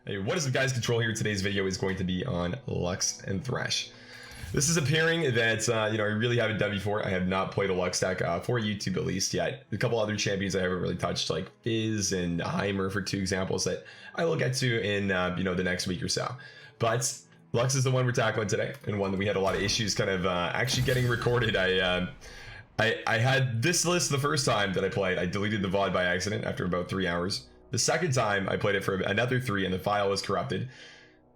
Hey, what is up guys, Control here. Today's video is going to be on Lux and Thresh. This is a pairing that, I really haven't done before. I have not played a Lux deck for YouTube at least yet. A couple other champions I haven't really touched, like Fizz and Heimer for two examples that I will get to in, the next week or so. But Lux is the one we're tackling today, and one that we had a lot of issues kind of actually getting recorded. I had this list the first time that I played. I deleted the VOD by accident after about 3 hours. The second time I played it for another 3 and the file was corrupted,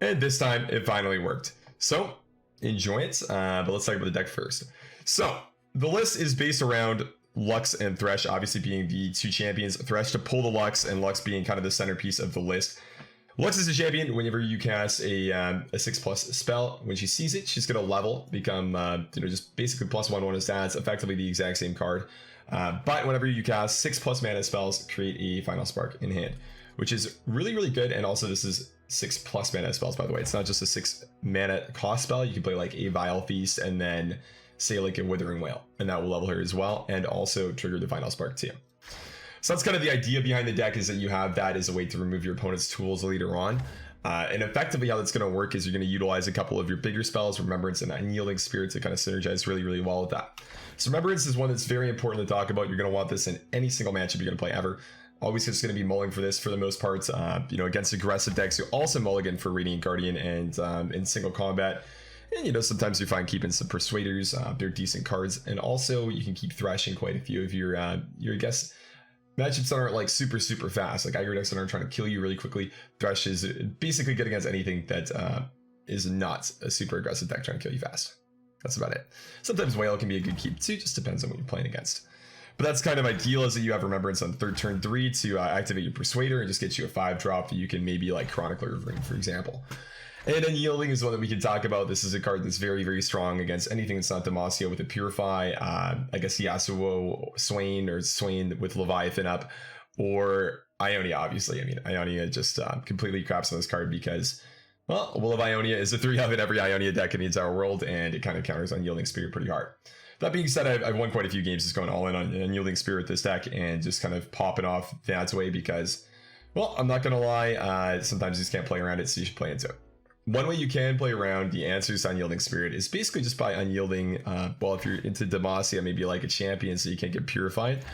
and this time it finally worked. So enjoy it, but let's talk about the deck first. So the list is based around Lux and Thresh obviously being the two champions. Thresh to pull the Lux, and Lux being kind of the centerpiece of the list. Lux is a champion whenever you cast a 6+ spell. When she sees it, she's gonna level, become just basically +1/1 of stats, effectively the exact same card. But whenever you cast 6+ mana spells, create a Final Spark in hand, which is really good. And also this is 6+ mana spells, by the way. It's not just a 6 mana cost spell. You can play like a Vile Feast and then say like a Withering Wail, and that will level her as well, and also trigger the Final Spark too. So that's kind of the idea behind the deck, is that you have that as a way to remove your opponent's tools later on. And effectively how that's going to work is you're going to utilize a couple of your bigger spells, Remembrance and Unyielding Spirit, to kind of synergize really well with that. So Remembrance is one that's very important to talk about. You're going to want this in any single matchup you're going to play ever. Always just going to be mulling for this for the most part, against aggressive decks. You also mulligan for Radiant Guardian and in single combat. And sometimes you find keeping some Persuaders. They're decent cards. And also you can keep thrashing quite a few of your guess matchups that aren't like super fast, like aggro decks that aren't trying to kill you really quickly. Thresh is basically good against anything that is not a super aggressive deck trying to kill you fast. That's about it. Sometimes Whale can be a good keep too, just depends on what you're playing against. But that's kind of ideal, is that you have Remembrance on turn 3 to activate your Persuader and just get you a 5-drop that you can maybe like Chronicler of Ring, for example. And Unyielding is one that we can talk about. This is a card that's very strong against anything that's not Demacia with a Purify. I guess Yasuo, Swain, or Swain with Leviathan up, or Ionia, obviously. I mean, Ionia just completely craps on this card because, well, Will of Ionia is a 3 of in every Ionia deck in the entire world, and it kind of counters Unyielding Spirit pretty hard. That being said, I've won quite a few games just going all in on Unyielding Spirit this deck and just kind of popping off that way because, well, I'm not going to lie, sometimes you just can't play around it, so you should play into it. One way you can play around the answers to Unyielding Spirit is basically just by unyielding, if you're into Demacia, maybe like a champion so you can't get purified.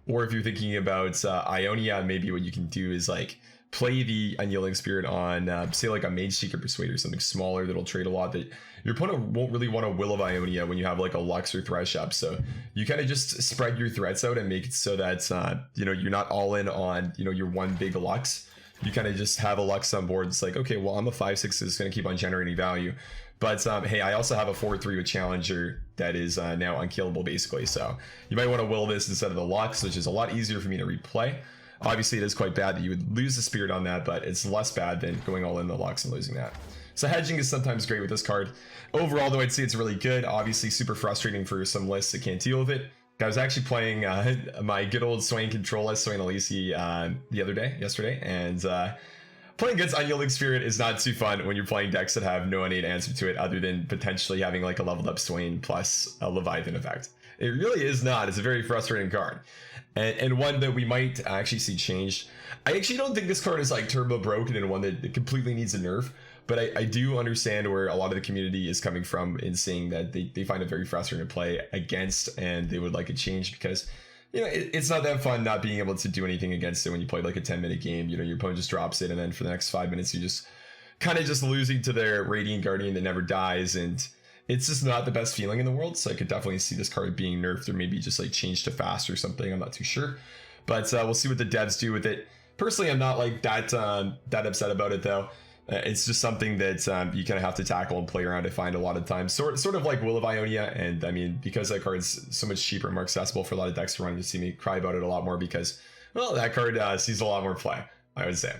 Or if you're thinking about Ionia, maybe what you can do is like play the Unyielding Spirit on, say like a Mage Seeker Persuader, something smaller that'll trade a lot, that your opponent won't really want to Will of Ionia when you have like a Lux or Thresh up. So you kind of just spread your threats out and make it so that, you're not all in on, your one big Lux. You kind of just have a Lux on board. It's like, okay, well, I'm a 5/6 that's going to keep on generating value. But hey, I also have a 4/3 with Challenger that is now unkillable, basically. So you might want to will this instead of the Lux, which is a lot easier for me to replay. Obviously, it is quite bad that you would lose the Spirit on that, but it's less bad than going all in the Lux and losing that. So hedging is sometimes great with this card. Overall, though, I'd say it's really good. Obviously, super frustrating for some lists that can't deal with it. I was actually playing my good old Swain control list, RuneterraAnalysis, yesterday, and playing against Unyielding Spirit is not too fun when you're playing decks that have no innate answer to it other than potentially having like a leveled up Swain plus a Leviathan effect. It really is not. It's a very frustrating card, and one that we might actually see changed. I actually don't think this card is like turbo broken and one that completely needs a nerf. But I do understand where a lot of the community is coming from in saying that they find it very frustrating to play against, and they would like a change because, it's not that fun not being able to do anything against it when you play like a 10-minute game. Your opponent just drops it, and then for the next 5 minutes, you just kind of just losing to their Radiant Guardian that never dies, and it's just not the best feeling in the world. So I could definitely see this card being nerfed or maybe just like changed to fast or something. I'm not too sure, but we'll see what the devs do with it. Personally, I'm not like that upset about it though. It's just something that you kind of have to tackle and play around to find a lot of times. Sort of like Will of Ionia, and I mean, because that card's so much cheaper and more accessible for a lot of decks to run, you see me cry about it a lot more because, well, that card sees a lot more play, I would say.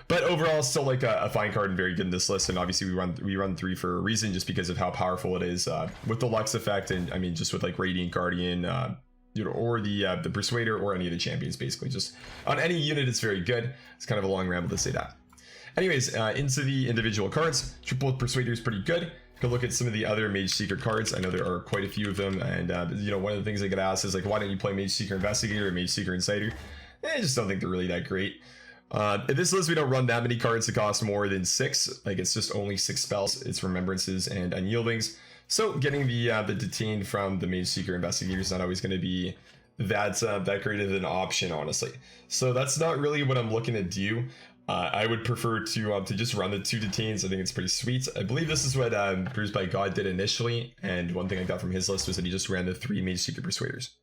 But overall, still like a fine card and very good in this list. And obviously we run 3 for a reason, just because of how powerful it is with the Lux effect, and I mean just with like Radiant Guardian, or the Persuader, or any of the champions. Basically, just on any unit, it's very good. It's kind of a long ramble to say that. Anyways, into the individual cards, triple Persuader is pretty good. Go look at some of the other Mage Seeker cards. I know there are quite a few of them, and one of the things I get asked is like, why don't you play Mage Seeker Investigator or Mage Seeker Insider? I just don't think they're really that great. In this list, we don't run that many cards that cost more than 6. Like, it's just only 6 spells. It's Remembrances and Unyieldings. So getting the Detain from the Mage Seeker Investigator is not always going to be that great of an option, honestly. So that's not really what I'm looking to do. I would prefer to just run the 2 Detains. I think it's pretty sweet. I believe this is what Bruised by God did initially, and one thing I got from his list was that he just ran the 3 Mage Seeker Persuaders.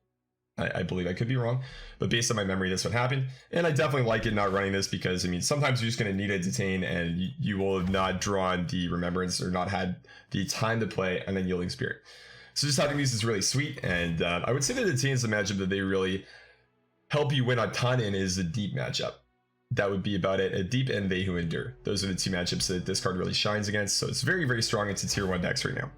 I believe I could be wrong, but based on my memory, that's what happened. And I definitely like it not running this because, I mean, sometimes you're just going to need a Detain and you will have not drawn the Remembrance or not had the time to play an Unyielding Spirit. So just having these is really sweet, and I would say that Detain is the matchup that they really help you win a ton in is the Deep matchup. That would be about it. A Deep and They Who Endure. Those are the 2 matchups that this card really shines against, so it's very, very strong. It's a tier 1 decks right now.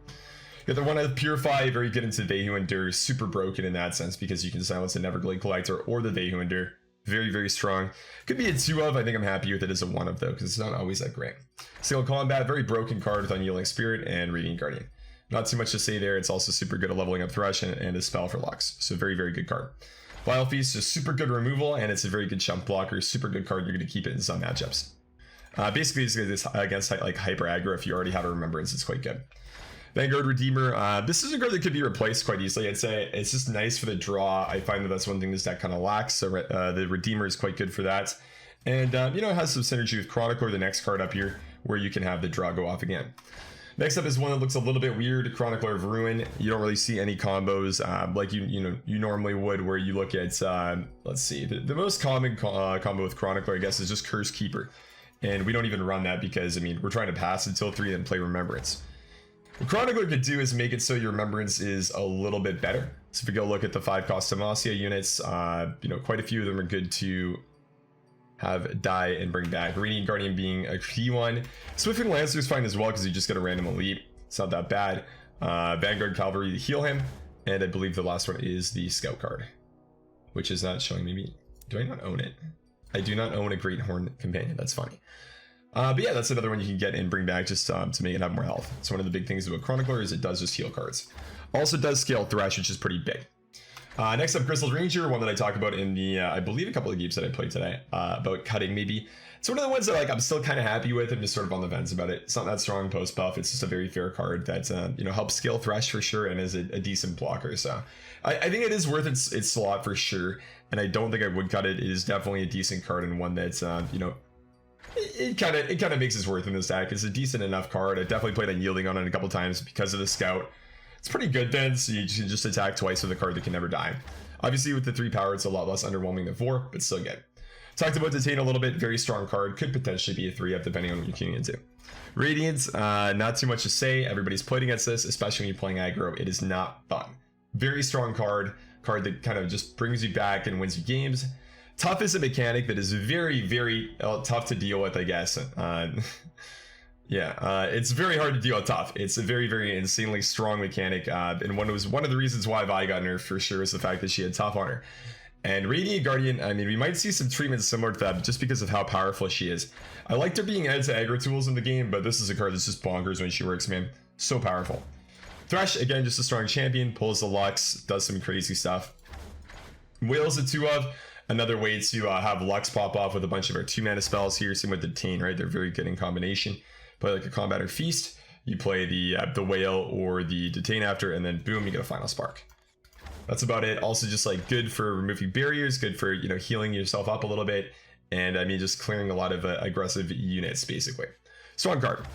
The other one, Purify, very good into They Who Endure, super broken in that sense because you can silence a Neverglade Collector or the They Who Endure. Very, very strong. Could be a 2 of, I think I'm happy with it as a 1 of though, because it's not always that great. Single Combat, very broken card with Unyielding Spirit and Radiant Guardian. Not too much to say there, it's also super good at leveling up Thresh and a spell for Lux, so very, very good card. Vile Feast, just super good removal, and it's a very good chump blocker, super good card, you're going to keep it in some matchups. Basically, it's against like Hyper Aggro, if you already have a Remembrance, it's quite good. Vanguard Redeemer, this is a card that could be replaced quite easily. I'd say it's just nice for the draw. I find that that's one thing this deck kind of lacks, so the Redeemer is quite good for that. And, you know, it has some synergy with Chronicler, the next card up here, where you can have the draw go off again. Next up is one that looks a little bit weird, Chronicler of Ruin. You don't really see any combos like you normally would, where you look at, let's see, the most common combo with Chronicler, I guess, is just Curse Keeper. And we don't even run that because, I mean, we're trying to pass until 3 and play Remembrance. What Chronicler could do is make it so your Remembrance is a little bit better. So if we go look at the 5-cost Demacia units, you know, quite a few of them are good to have die and bring back. Radiant Guardian being a key one. Swiftwing Lancer is fine as well because you just get a random elite. It's not that bad. Vanguard Cavalry to heal him. And I believe the last one is the Scout card, which is not showing me. Do I not own it? I do not own a Great Horn Companion. That's funny. But yeah, that's another one you can get and bring back just to make it have more health. So one of the big things about Chronicler is it does just heal cards. Also does scale Thresh, which is pretty big. Next up, Crystal Ranger, one that I talked about in the, I believe a couple of games that I played today, about cutting maybe. It's one of the ones that like I'm still kind of happy with. I'm just sort of on the fence about it. It's not that strong post buff. It's just a very fair card that, you know, helps scale Thresh for sure and is a decent blocker. So I think it is worth its slot for sure. And I don't think I would cut it. It is definitely a decent card and one that's, you know, it kind of makes its worth in this deck. It's a decent enough card. I definitely played Unyielding on it a couple times because of the Scout. It's pretty good then, so you can just attack twice with a card that can never die. Obviously with the 3 power, it's a lot less underwhelming than 4, but still good. Talked about Detain a little bit, very strong card, could potentially be a 3-up depending on what you're queuing into. Radiant, not too much to say. Everybody's played against this, especially when you're playing aggro. It is not fun. Very strong card that kind of just brings you back and wins you games. Tough is a mechanic that is very, very tough to deal with, I guess. Yeah, it's very hard to deal with tough. It's a very, very insanely strong mechanic, and one of the reasons why Vi got nerfed for sure is the fact that she had tough on her. And Radiant Guardian, I mean, we might see some treatment similar to that just because of how powerful she is. I liked her being added to aggro tools in the game, but this is a card that's just bonkers when she works, man. So powerful. Thresh, again, just a strong champion, pulls the Lux, does some crazy stuff. Whale's a 2 of. Another way to have Lux pop off with a bunch of our 2-mana spells here, same with the Detain, right? They're very good in combination. Play like a Combat or Feast, you play the Whale or the Detain after, and then boom, you get a Final Spark. That's about it. Also just like good for removing barriers, good for, you know, healing yourself up a little bit, and I mean just clearing a lot of aggressive units basically. Strong card.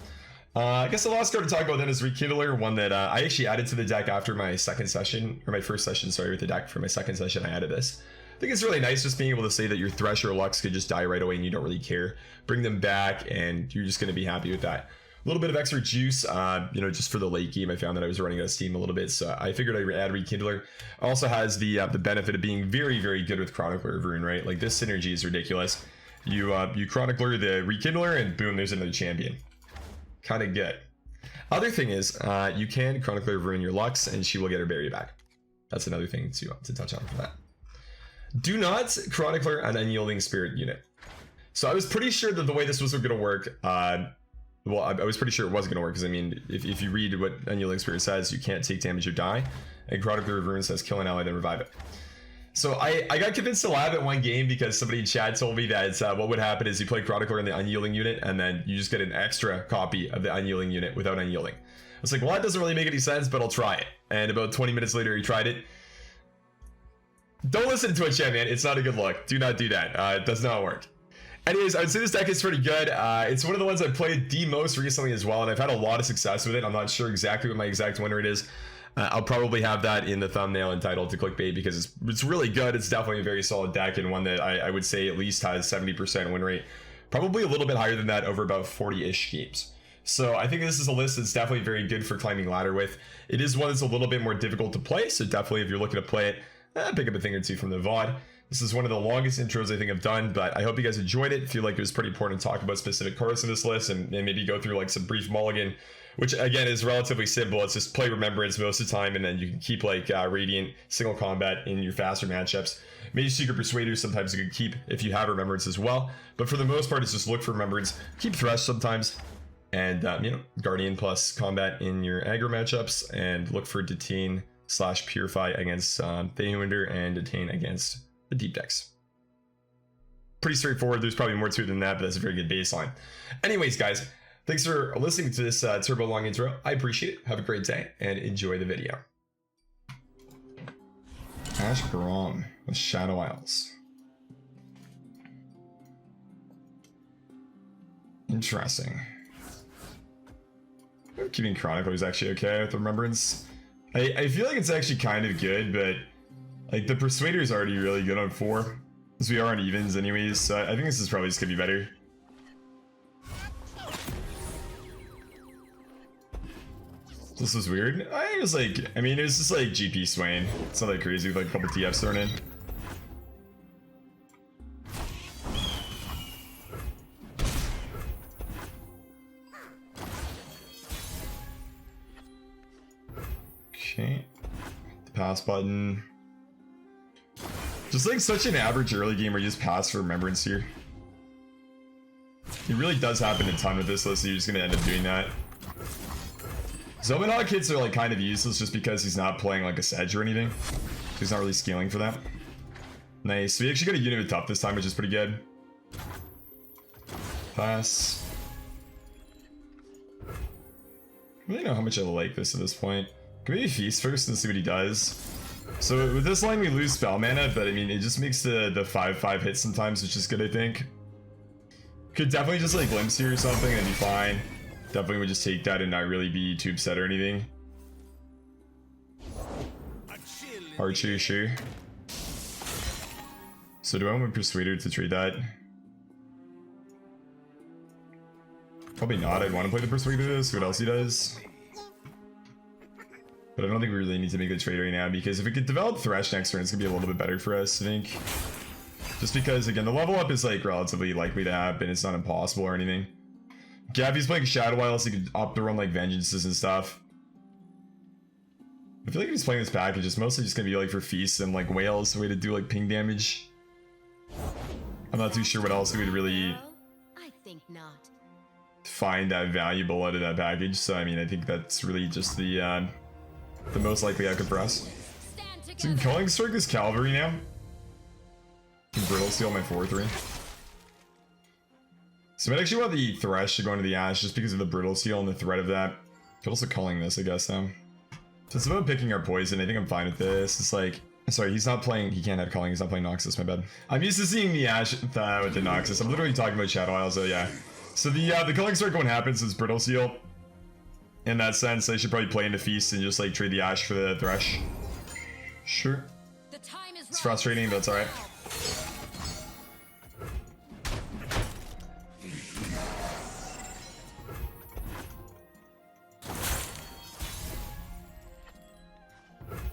I guess the last card to talk about then is Rekindler, one that I actually added to the deck after my second session, or my first session, sorry, with the deck. For my second session I added this. I think it's really nice just being able to say that your Thresh or Lux could just die right away and you don't really care. Bring them back and you're just going to be happy with that. A little bit of extra juice, you know, just for the late game. I found that I was running out of steam a little bit, so I figured I'd add Rekindler. Also has the benefit of being very, very good with Chronicler of Rune, right? Like this synergy is ridiculous. You Chronicler the Rekindler and boom, there's another champion. Kind of good. Other thing is, you can Chronicler of Rune your Lux and she will get her berry back. That's another thing to touch on for that. Do not Chronicler an Unyielding Spirit unit. So I was pretty sure that the way this was going to work, well, I was pretty sure it wasn't going to work, because I mean, if you read what Unyielding Spirit says, you can't take damage or die, and Chronicler of Rune says kill an ally then revive it. So I got convinced to lab at one game because somebody in chat told me that what would happen is you play Chronicler in the unyielding unit and then you just get an extra copy of the unyielding unit without unyielding. I was like, well, that doesn't really make any sense, but I'll try it. And about 20 minutes later, he tried it. Don't listen to Twitch chat, man. It's not a good look. Do not do that. It does not work. Anyways, I would say this deck is pretty good. It's one of the ones I've played the most recently as well, and I've had a lot of success with it. I'm not sure exactly what my exact win rate is. I'll probably have that in the thumbnail and title to clickbait because it's really good. It's definitely a very solid deck and one that I would say at least has 70% win rate. Probably a little bit higher than that over about 40-ish games. So I think this is a list that's definitely very good for climbing ladder with. It is one that's a little bit more difficult to play, so definitely if you're looking to play it, pick up a thing or two from the VOD. This is one of the longest intros I think I've done, but I hope you guys enjoyed it. I feel like it was pretty important to talk about specific cards in this list and maybe go through like some brief mulligan, which again is relatively simple. It's just play Remembrance most of the time, and then you can keep like Radiant, single combat in your faster matchups. Maybe Secret Persuader sometimes you can keep if you have Remembrance as well, but for the most part it's just look for Remembrance, keep Thresh sometimes, and you know, Guardian plus combat in your aggro matchups, and look for Detain / Purify against Thaywinder and Detain against the deep decks. Pretty straightforward. There's probably more to it than that, but that's a very good baseline. Anyways, guys, thanks for listening to this turbo long intro. I appreciate it. Have a great day and enjoy the video. Ash Grom with Shadow Isles. Interesting. Keeping Chronicler is actually okay with Remembrance. I feel like it's actually kind of good, but like the Persuader is already really good on 4, because we are on evens anyways, so I think this is probably just gonna be better. This was weird. I was like, I mean, it was just like GP Swain. It's not that crazy with like a couple TFs thrown in. Okay. The pass button. Just like such an average early game where you just pass for Remembrance here. It really does happen a ton with this list, so you're just gonna end up doing that. Zomanhawk hits are like kind of useless just because he's not playing like a Sedge or anything. So he's not really scaling for that. Nice. We actually got a unit with Tough this time, which is pretty good. Pass. I don't really know how much I like this at this point. Can we maybe Feast first and see what he does? So with this line we lose spell mana, but I mean it just makes the 5/5 hit sometimes, which is good I think. Could definitely just like glimpse here or something and be fine. Definitely would just take that and not really be too upset or anything. Archer, sure. So do I want Persuader to trade that? Probably not. I'd want to play the Persuader, see what else he does. But I don't think we really need to make the trade right now, because if we could develop Thresh next turn, it's gonna be a little bit better for us, I think. Just because, again, the level up is like relatively likely to happen. It's not impossible or anything. Yeah, if he's playing Shadow Isles, he could opt to run like Vengeances and stuff. I feel like if he's playing this package, it's mostly just gonna be like for Feasts and like Whales, a way to do like ping damage. I'm not too sure what else he would really find that valuable out of that package. So I mean, I think that's really just the most likely outcome for us. So I'm calling Strike this Cavalry now. Can Brittle Seal my 4/3. So I actually want the Thresh to go into the Ash just because of the Brittle Seal and the threat of that. Could also calling this, I guess, though. So it's about picking our poison. I think I'm fine with this. It's like, sorry, he's not playing, he can't have calling, he's not playing Noxus, my bad. I'm used to seeing the Ash with the Noxus. I'm literally talking about Shadow Isles, so yeah. So the Culling Strike won't happen since Brittle Seal. In that sense, I should probably play into Feast and just like trade the Ash for the Thresh. Sure. It's frustrating, but it's alright.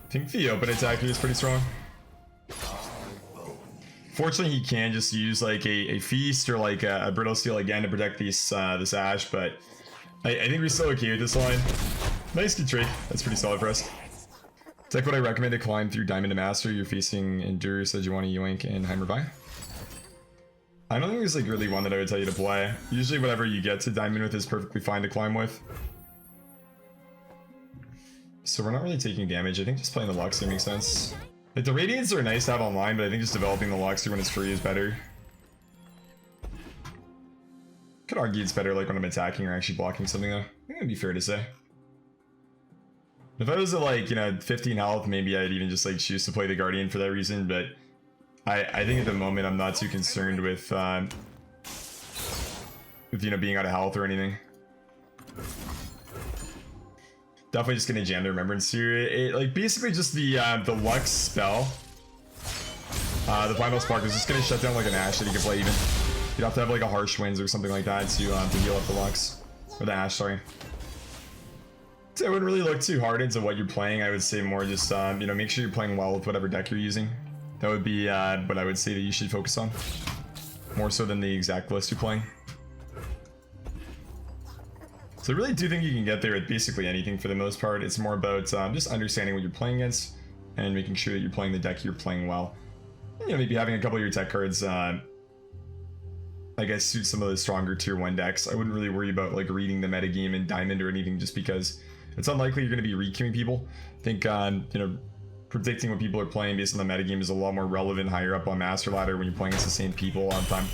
I think the open attack here is pretty strong. Fortunately, he can just use like a Feast or like a Brittle Steel again to protect this Ash, but I think we're still okay with this line. Nice good trade. That's pretty solid for us. It's like what I recommend to climb through Diamond to Master. You're facing Endure, Sejuani, Yoink, and Heimerby. I don't think there's like really one that I would tell you to play. Usually whatever you get to Diamond with is perfectly fine to climb with. So we're not really taking damage. I think just playing the Lux here makes sense. Like, the Radiants are nice to have online, but I think just developing the Lux when it's free is better. Could argue it's better like when I'm attacking or actually blocking something though. I think that'd be fair to say. If I was at like, you know, 15 health, maybe I'd even just like choose to play the Guardian for that reason, but I think at the moment I'm not too concerned with you know, being out of health or anything. Definitely just gonna jam the Remembrance here. Like basically just the Lux spell. The Final Spark is just gonna shut down like an Ashe that you can play even. You'd have to have like a Harsh Winds or something like that to heal up the Lux. Or the Ashe, sorry. So I wouldn't really look too hard into what you're playing. I would say more just, you know, make sure you're playing well with whatever deck you're using. That would be what I would say that you should focus on. More so than the exact list you're playing. So I really do think you can get there with basically anything for the most part. It's more about just understanding what you're playing against and making sure that you're playing the deck you're playing well. You know, maybe having a couple of your tech cards, I guess, suit some of the stronger tier 1 decks. I wouldn't really worry about like reading the metagame in Diamond or anything just because it's unlikely you're going to be re-queuing people. I think, you know, predicting what people are playing based on the metagame is a lot more relevant higher up on Master Ladder when you're playing against the same people all the time.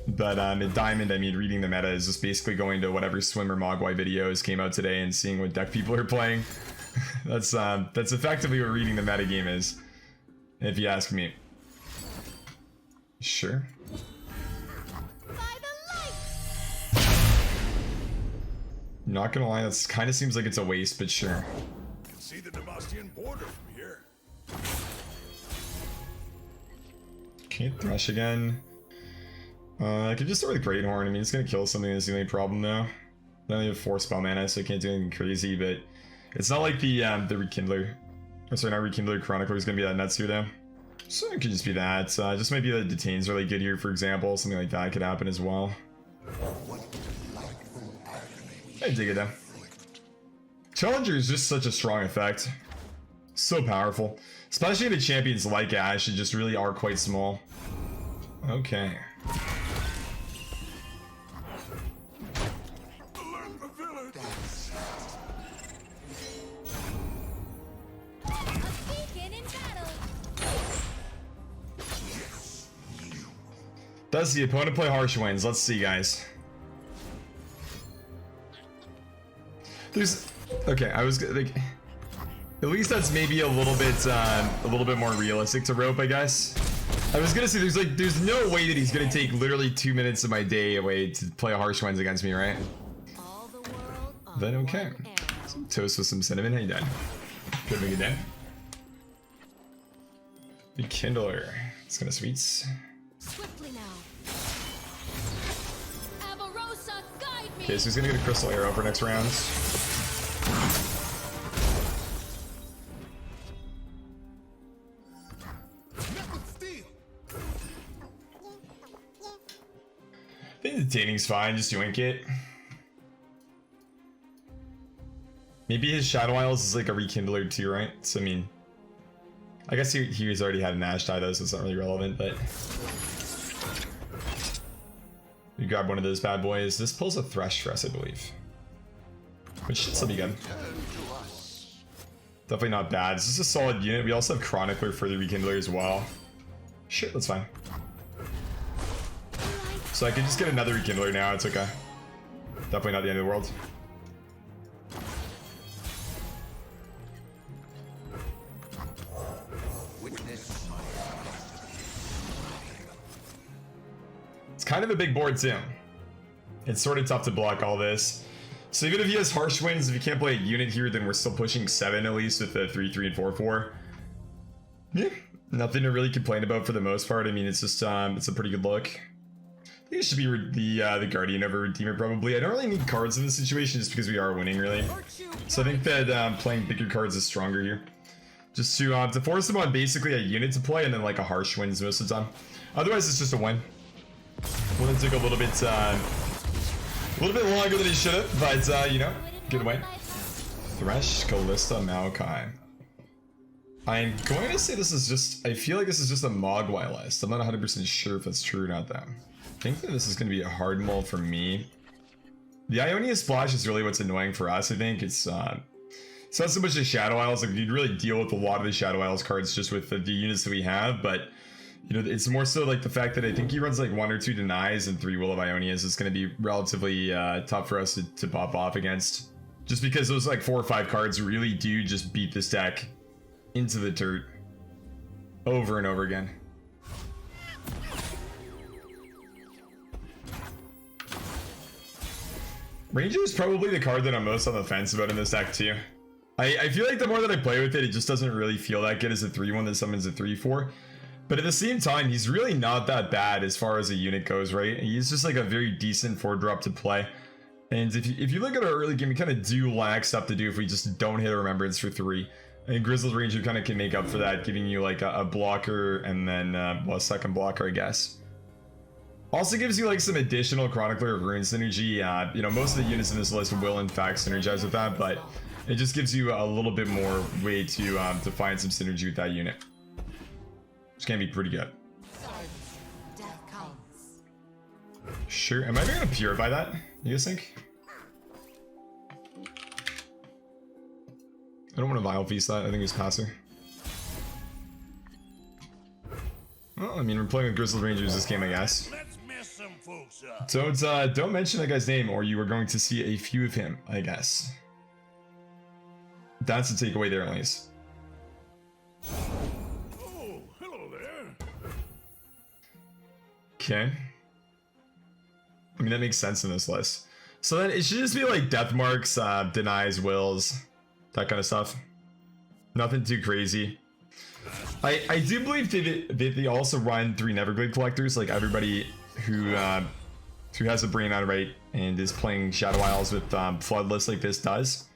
But in Diamond, I mean, reading the meta is just basically going to whatever Swim or Mogwai videos came out today and seeing what deck people are playing. That's effectively what reading the metagame is, if you ask me. Sure. Not gonna lie, that kind of seems like it's a waste, but sure. Can see the Demastian border from here. Okay, Thresh again. I could just start with Great Horn. I mean, it's gonna kill something. That's the only problem now. I only have 4 spell mana, so I can't do anything crazy. But it's not like the Rekindler. Oh, sorry, not Rekindler. Chronicler is gonna be that nuts here though. So it could just be that. Just maybe the Detain's really good here, for example. Something like that could happen as well. I dig it though. Challenger is just such a strong effect. So powerful. Especially the champions like Ashe that just really are quite small. Okay. Does the opponent play Harsh Winds? Let's see, guys. There's... Okay, I was like... At least that's maybe a little bit more realistic to rope, I guess. I was gonna say there's no way that he's gonna take literally 2 minutes of my day away to play a Harsh Winds against me, right? Then okay. Some toast with some cinnamon. How you doing? Good make it down. The Kindler. It's kind of sweets. Okay, so he's gonna get a Crystal Arrow for next round. I think the Detaining's fine, just yoink it. Maybe his Shadow Isles is like a Rekindler too, right? So I mean, I guess he's already had an Ashe die though, so it's not really relevant, but... You grab one of those bad boys. This pulls a Thresh for us, I believe. Which should still be good. Definitely not bad. This is a solid unit. We also have Chronicler for the Rekindler as well. Sure, that's fine. So I can just get another Rekindler now. It's okay. Definitely not the end of the world. It's kind of a big board too. It's sort of tough to block all this. So even if he has Harsh Winds, if you can't play a unit here, then we're still pushing 7 at least with the 3/3 and 4/4. Yeah, nothing to really complain about for the most part. I mean, it's just it's a pretty good look. I think it should be the Guardian over Redeemer probably. I don't really need cards in this situation just because we are winning really. So I think that playing bigger cards is stronger here. Just to force him on basically a unit to play and then like a Harsh Winds most of the time. Otherwise, it's just a win. Well, it took a little bit longer than he should have, but you know, good win. Thresh, Callista, Maokai. I'm going to say this is just, I feel like this is just a Mogwai list. I'm not 100% sure if that's true or not though. I think that this is going to be a hard mull for me. The Ionia Splash is really what's annoying for us, I think. It's It's not so much the Shadow Isles, like you'd really deal with a lot of the Shadow Isles cards just with the units that we have, but you know, it's more so like the fact that I think he runs like 1 or 2 denies and 3 Will of Ionias is going to be relatively tough for us to pop off against. Just because those like 4 or 5 cards really do just beat this deck into the dirt over and over again. Ranger is probably the card that I'm most on the fence about in this deck too. I feel like the more that I play with it, it just doesn't really feel that good as a 3-1 that summons a 3-4. But at the same time, he's really not that bad as far as a unit goes, right? He's just like a very decent 4-drop to play. And if you look at our early game, we kind of do lack stuff to do if we just don't hit a Remembrance for 3. And Grizzled Ranger kind of can make up for that, giving you like a blocker and then, well, a second blocker, I guess. Also gives you like some additional Chronicler of Rune synergy. You know, most of the units in this list will in fact synergize with that, but it just gives you a little bit more way to find some synergy with that unit. Which can be pretty good. Sure, am I ever gonna purify that, you guys think? I don't want to Vile Feast that, I think it's passer. Well, I mean, we're playing with Grizzled Rangers this game, I guess. Don't mention that guy's name or you are going to see a few of him, I guess. That's the takeaway there, at least. Oh, hello there. Okay. I mean, that makes sense in this list. So then it should just be like death marks, denies, wills, that kind of stuff. Nothing too crazy. I do believe that they also run 3 Neverglade collectors, like everybody who has a brain on right and is playing Shadow Isles with Floodless like this does.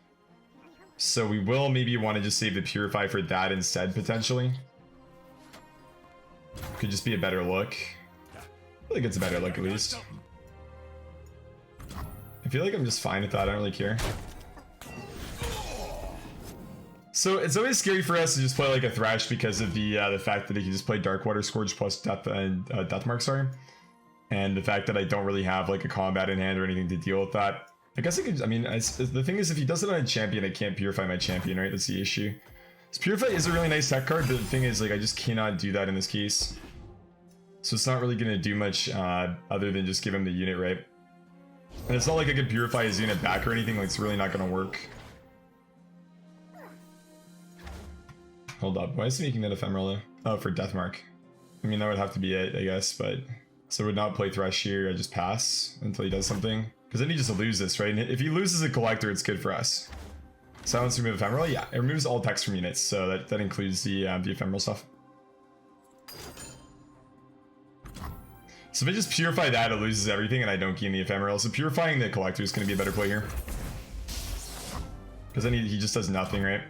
So we will maybe want to just save the Purify for that instead, potentially. Could just be a better look. I think it's a better look at least. I feel like I'm just fine with that, I don't really care. So it's always scary for us to just play like a Thresh because of the fact that he can just play Darkwater Scourge plus Death and Deathmark, sorry. And the fact that I don't really have like a combat in hand or anything to deal with that. I guess I could, I mean, the thing is if he does it on a champion, I can't Purify my champion, right? That's the issue. So Purify is a really nice tech card, but the thing is like I just cannot do that in this case. So it's not really going to do much other than just give him the unit, right? And it's not like I could Purify his unit back or anything, like it's really not going to work. Hold up, why is he making that ephemeral though? Oh, for Deathmark. I mean, that would have to be it, I guess, but... So I would not play Thresh here, I just pass until he does something. Because then he just loses this, right? And if he loses a collector, it's good for us. Silence remove ephemeral? Yeah, it removes all text from units, so that includes the ephemeral stuff. So if I just Purify that, it loses everything and I don't gain the ephemeral. So purifying the collector is going to be a better play here. Because then he just does nothing, right?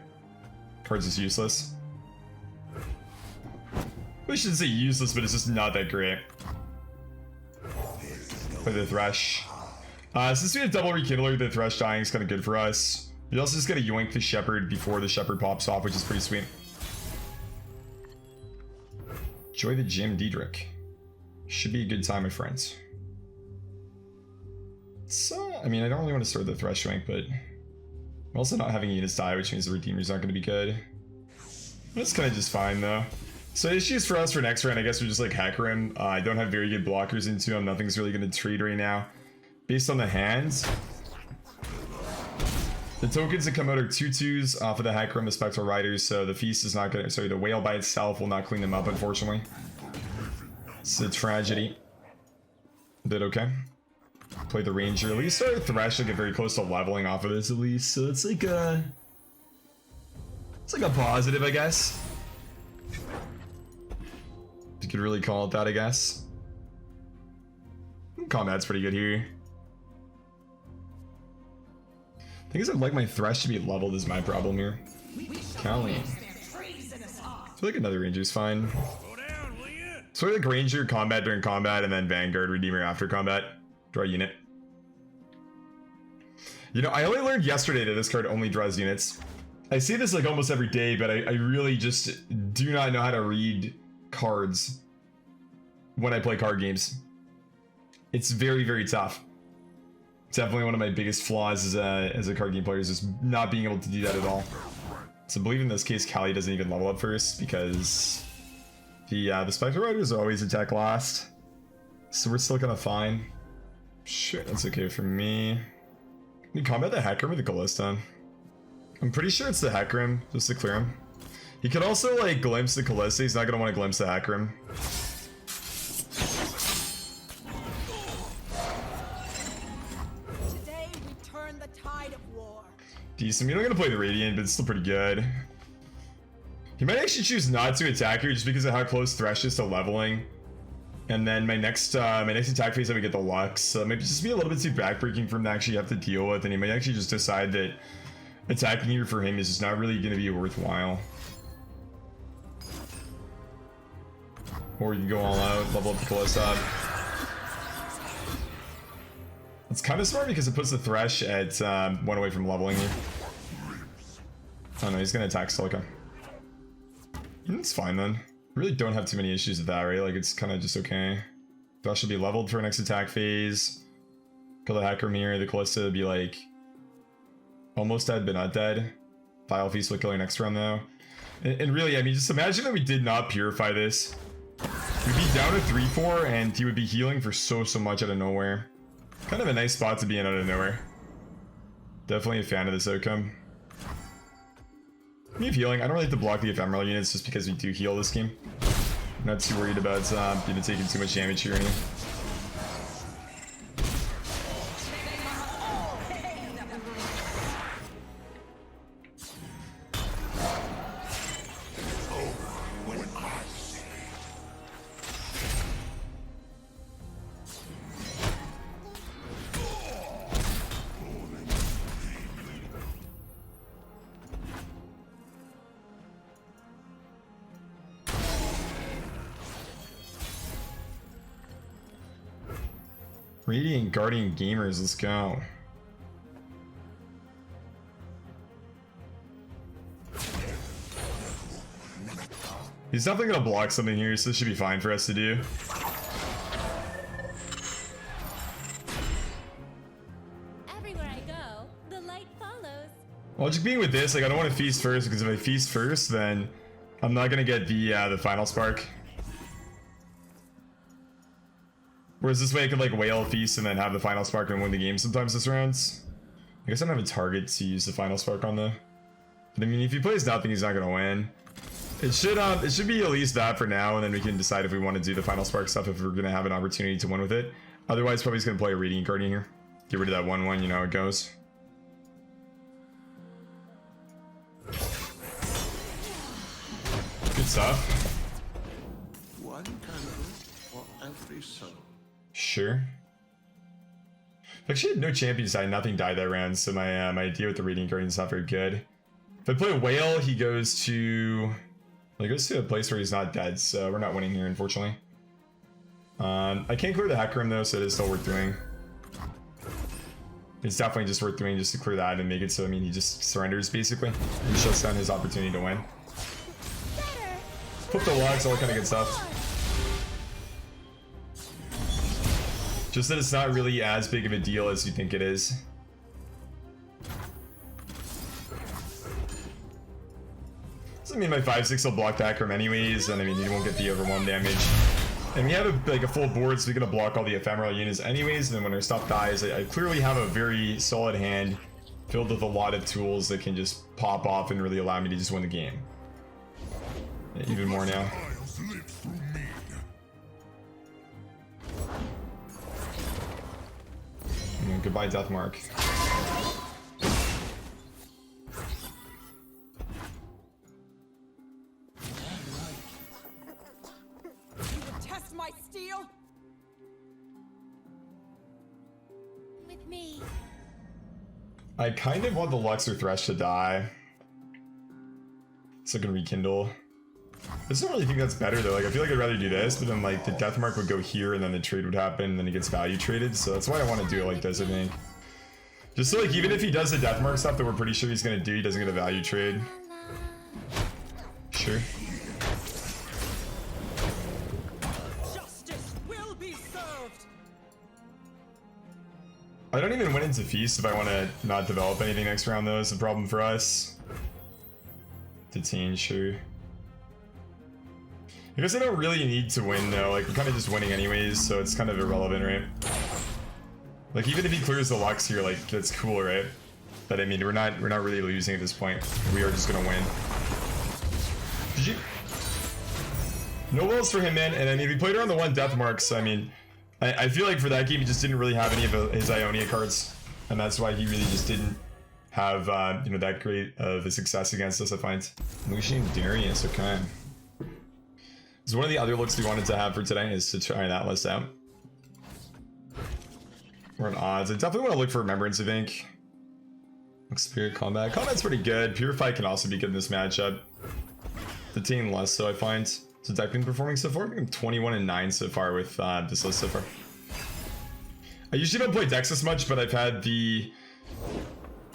Card's just useless. We shouldn't say useless, but it's just not that great. Play the Thresh. Since we have double Rekindler, the Thresh dying is kind of good for us. We also just gotta yoink the Shepherd before the Shepherd pops off, which is pretty sweet. Enjoy the gym, Diedrich. Should be a good time, my friends. So, I mean, I don't really want to start the Thresh yoink, but I'm also not having units die, which means the Redeemers aren't going to be good. That's kind of just fine, though. So issues for us for next round, I guess we're just like Hacker him. I don't have very good blockers into him. Nothing's really going to trade right now. Based on the hands, the tokens that come out are 2/2s off of the Hacker and the Spectral Riders, so the Feast is not going to, sorry, the Whale by itself will not clean them up, unfortunately. It's a tragedy. But okay. Play the Ranger. At least our Thresh will get very close to leveling off of this at least, so it's like a positive, I guess. You could really call it that, I guess. Combat's pretty good here. Thing is, I'd like my Thresh to be leveled is my problem here. Callie. I feel like another Ranger's fine. Sort of like Ranger, combat during combat, and then Vanguard, Redeemer after combat. Draw a unit. You know, I only learned yesterday that this card only draws units. I say this like almost every day, but I really just do not know how to read cards when I play card games. It's very, very tough. Definitely one of my biggest flaws as a card game player is just not being able to do that at all. So I believe in this case, Kali doesn't even level up first because the Spectre Riders always attack last. So we're still kind of fine. Sure, that's okay for me. Can you combat the Hecarim with the Callista? I'm pretty sure it's the Hecarim, just to clear him. He could also like glimpse the Callista, he's not going to want to glimpse the Hecarim. Today we turn the tide of war. Decent. You're not going to play the Radiant, but it's still pretty good. He might actually choose not to attack here just because of how close Thresh is to leveling. And then my next attack phase, I would get the Lux. So it might just be a little bit too backbreaking for him to actually have to deal with, and he might actually just decide that attacking here for him is just not really going to be worthwhile. Or you can go all out, level up the Callista. It's kind of smart because it puts the Thresh at 1 away from leveling here. Oh no, he's going to attack Silica. It's fine then. Really don't have too many issues with that, right? Like it's kind of just okay. Thresh should be leveled for next attack phase. Kill the Hecarim here. The Callista would be like almost dead, but not dead. Vile Feast will kill her next round though. And really, I mean, just imagine that we did not purify this. We'd be down to 3-4 and he would be healing for so much out of nowhere. Kind of a nice spot to be in out of nowhere. Definitely a fan of this outcome. Me of healing, I don't really have to block the ephemeral units just because we do heal this game. I'm not too worried about even taking too much damage here or anything. Radiant Guardian Gamers, let's go. He's definitely gonna block something here, so this should be fine for us to do. Everywhere I go, the light follows. Logic being with this, like I don't want to feast first because if I feast first, then I'm not gonna get the final spark. Whereas this way I could like whale feast and then have the final spark and win the game sometimes this rounds. I guess I don't have a target to use the final spark on though. But I mean, if he plays nothing, he's not gonna win. It should be at least that for now, and then we can decide if we want to do the final spark stuff if we're gonna have an opportunity to win with it. Otherwise, probably he's gonna play a Radiant Guardian here. Get rid of that 1/1, you know how it goes. Good stuff. One candle for every soul. Sure. Actually, I had no champions die, nothing died that round, so my idea with the Radiant Guardian is not very good. If I play a whale, he goes to a place where he's not dead, so we're not winning here, unfortunately. I can't clear the Hecarim though, so it is still worth doing. It's definitely just worth doing just to clear that and make it so, I mean, he just surrenders basically. He shuts down his opportunity to win. Flip the Lux, all that kind of good stuff. Just that it's not really as big of a deal as you think it is. Doesn't mean my 5/6 will block the Hecarim anyways, and I mean, he won't get the overwhelm damage. And we have a full board, so we're gonna block all the ephemeral units anyways, and then when our stuff dies, I clearly have a very solid hand filled with a lot of tools that can just pop off and really allow me to just win the game. Even more now. And goodbye, Deathmark. You would test my steel? With me. I kind of want the Lux Thresh to die, so I can rekindle. I just don't really think that's better though. Like, I feel like I'd rather do this, but then like the Deathmark would go here and then the trade would happen and then he gets value traded. So that's why I want to do it like this, I think. Just so like even if he does the Deathmark stuff that we're pretty sure he's gonna do, he doesn't get a value trade. Sure. Justice will be served. I don't even win into Feast if I want to not develop anything next round, though. It's a problem for us. Detain, sure. I guess I don't really need to win, though. Like, we're kind of just winning anyways, so it's kind of irrelevant, right? Like, even if he clears the Lux here, like, that's cool, right? But I mean, we're not really losing at this point. We are just gonna win. GG. No wells for him, man. And I mean, we played around the 1 death marks. So, I mean, I feel like for that game, he just didn't really have any of his Ionia cards. And that's why he really just didn't have, you know, that great of a success against us, I find. Lucian Darius, okay. So one of the other looks we wanted to have for today is to try that list out. We're on odds. I definitely want to look for Remembrance, I think. Spirit Combat. Combat's pretty good. Purify can also be good in this matchup. Detain less, so I find. So deck been performing so far? I'm 21-9 so far with this list so far. I usually don't play decks this much, but I've had the...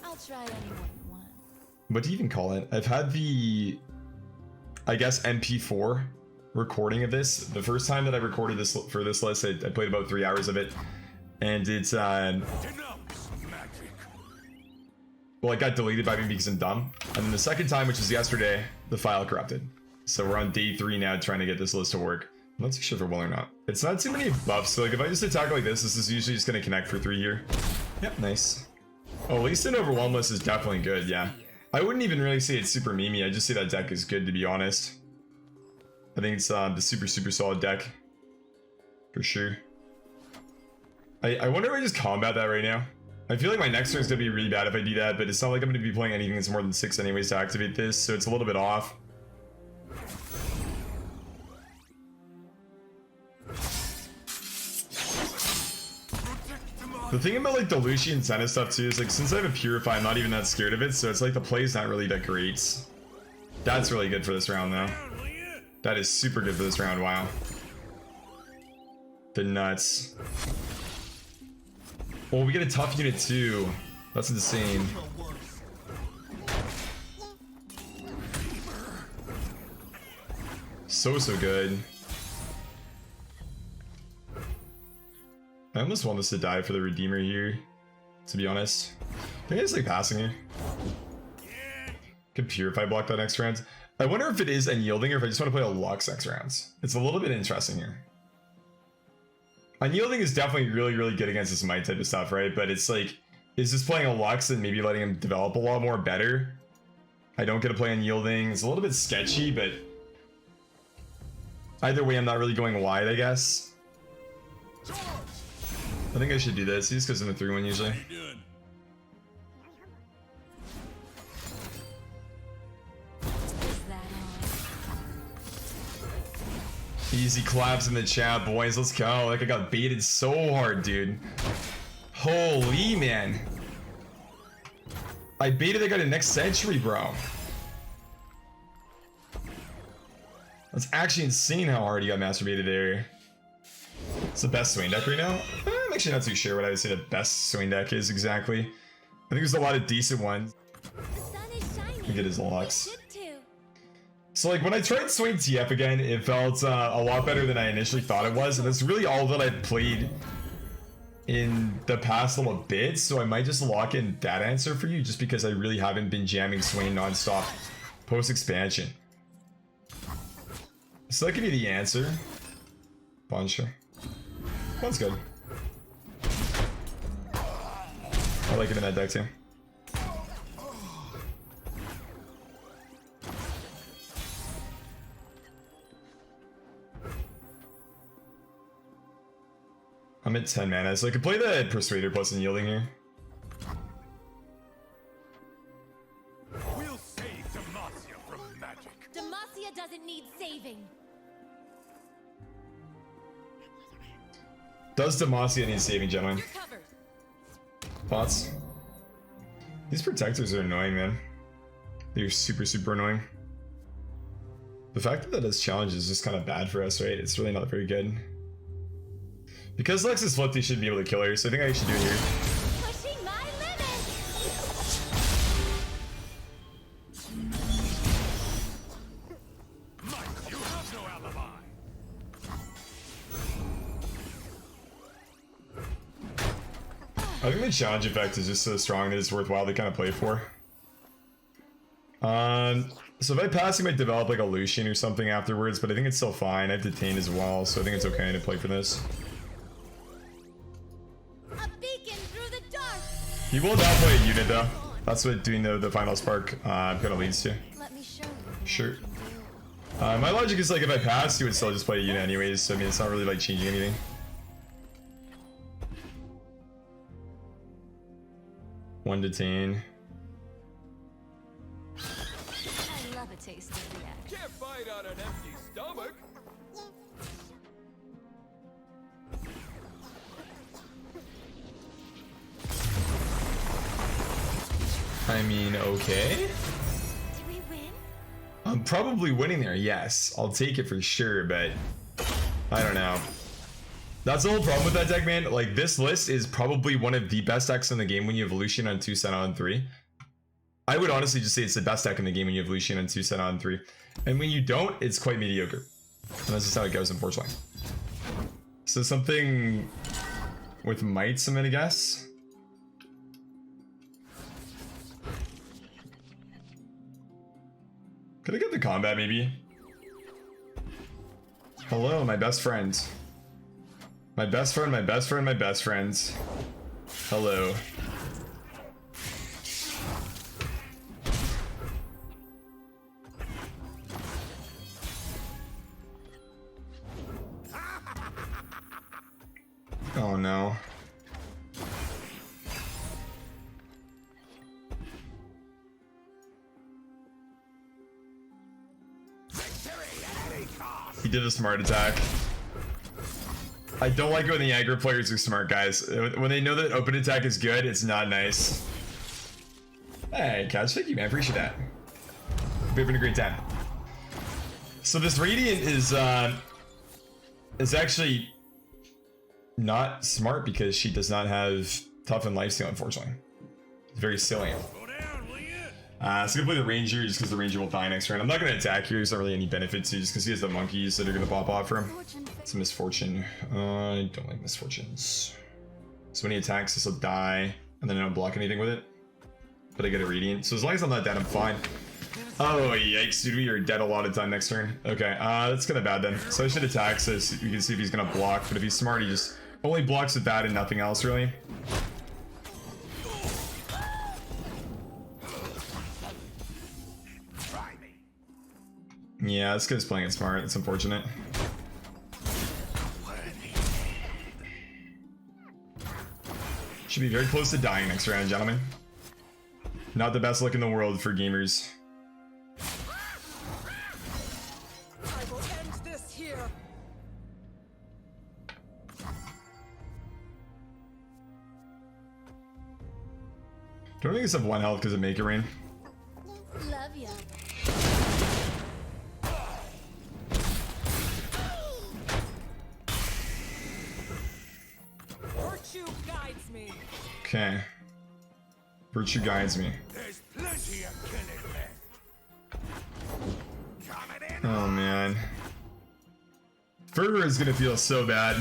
I'll try anyone once. What do you even call it? I've had the... I guess MP4 recording of this. The first time that I recorded this for this list, I played about 3 hours of it. And it's... well, it got deleted by me because I'm dumb. And then the second time, which was yesterday, the file corrupted. So we're on day 3 now trying to get this list to work. I'm not too sure if it will or not. It's not too many buffs, so like if I just attack like this is usually just gonna connect for 3 here. Yep, nice. Oh, at least an overwhelm list is definitely good, yeah. I wouldn't even really say it's super memey, I just say that deck is good, to be honest. I think it's the super solid deck. For sure. I wonder if I just combat that right now. I feel like my next turn is gonna be really bad if I do that, but it's not like I'm gonna be playing anything that's more than 6 anyways to activate this, so it's a little bit off. The thing about like the Lucian Senna stuff too is like since I have a Purify, I'm not even that scared of it, so it's like the play's not really that great. That's really good for this round though. That is super good for this round, wow. The nuts. Oh, we get a tough unit too. That's insane. So good. I almost want us to die for the Redeemer here, to be honest. I think I just like passing here. Could Purify block that next round. I wonder if it is unyielding or if I just want to play a Lux next rounds. It's a little bit interesting here. Unyielding is definitely really good against this Might type of stuff, right? But it's like, is just playing a Lux and maybe letting him develop a lot more better? I don't get to play Unyielding. It's a little bit sketchy, but either way, I'm not really going wide, I guess. I think I should do this. He just goes in the 3-1 usually. Easy claps in the chat, boys. Let's go. Like I got baited so hard, dude. Holy man. I baited the guy to next century, bro. That's actually insane how hard he got masturbated there. It's the best swing deck right now. I'm actually not too sure what I would say the best swing deck is exactly. I think there's a lot of decent ones. I think it is a Lux. So like when I tried swing TF again, it felt a lot better than I initially thought it was, and that's really all that I've played in the past little bit. So I might just lock in that answer for you, just because I really haven't been jamming swing nonstop post expansion. So that could be the answer. Bonjour. One's good. I like it in that deck too. I'm at 10 mana, so I could play the Persuader plus Unyielding here. We'll save Demacia from magic. Demacia doesn't need saving. Does Demacia need saving, gentlemen? You're covered. Thoughts? These protectors are annoying, man. They're super annoying. The fact that that does challenge is just kind of bad for us, right? It's really not very good. Because Lux is flipped, he should be able to kill her, so I think I should do it here. Pushing my limits. Mike, you have no alibi. I think the challenge effect is just so strong that it's worthwhile to kind of play for. So if I pass, you might develop like a Lucian or something afterwards, but I think it's still fine. I have Detain as well, so I think it's okay to play for this. A beacon through the dark. He will now play a unit though. That's what doing the final spark kind of leads to. Let me show you. Sure. My logic is like if I pass, you would still just play a unit anyways, so I mean it's not really like changing anything. One Detain. I love a taste of reaction. Can't fight on an empty stomach. I mean, okay. Did we win? I'm probably winning there, yes. I'll take it for sure, but I don't know. That's the whole problem with that deck, man. Like, this list is probably one of the best decks in the game when you have Lucian on 2 Senna on 3. I would honestly just say it's the best deck in the game when you have Lucian on 2 Senna on 3. And when you don't, it's quite mediocre. And that's just how it goes, unfortunately. So something with mites, I'm gonna guess. Could I get the combat, maybe? Hello, my best friend. My best friend, my best friend, my best friends. Hello. Oh no. He did a smart attack. I don't like when the aggro players are smart, guys. When they know that open attack is good, it's not nice. Hey, Couch, thank you, man. Appreciate that. We're having a great time. So this Radiant is actually not smart because she does not have tough and lifesteal, unfortunately. It's very silly. So I'm gonna play the Ranger just because the Ranger will die next round. I'm not gonna attack here, there's not really any benefit to just because he has the monkeys that are gonna pop off for him. It's a misfortune. I don't like misfortunes. So when he attacks, this will die, and then I don't block anything with it. But I get a Radiant. So as long as I'm not dead, I'm fine. Oh, yikes, dude, we are dead a lot of time next turn. Okay, that's kind of bad then. So I should attack so we can see if he's gonna block, but if he's smart, he just only blocks with that and nothing else, really. Yeah, this guy's playing it smart. It's unfortunate. Should be very close to dying next round, gentlemen. Not the best look in the world for gamers. I will end this here. Don't think it's have 1 health because of Make It Rain. Love ya. Virtue guides me. Okay. Virtue guides me. There's plenty of killing left. Coming in. Oh man. Fervor is gonna feel so bad.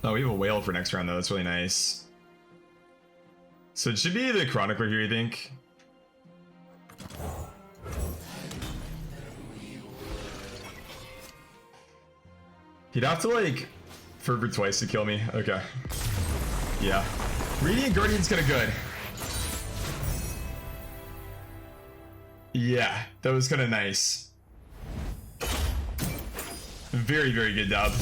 Oh, we have a whale for next round though. That's really nice. So it should be the Chronicler here, I think. He'd have to like Fervor twice to kill me. Okay. Yeah. Radiant Guardian's kinda good. Yeah, that was kinda nice. Very, very good dub.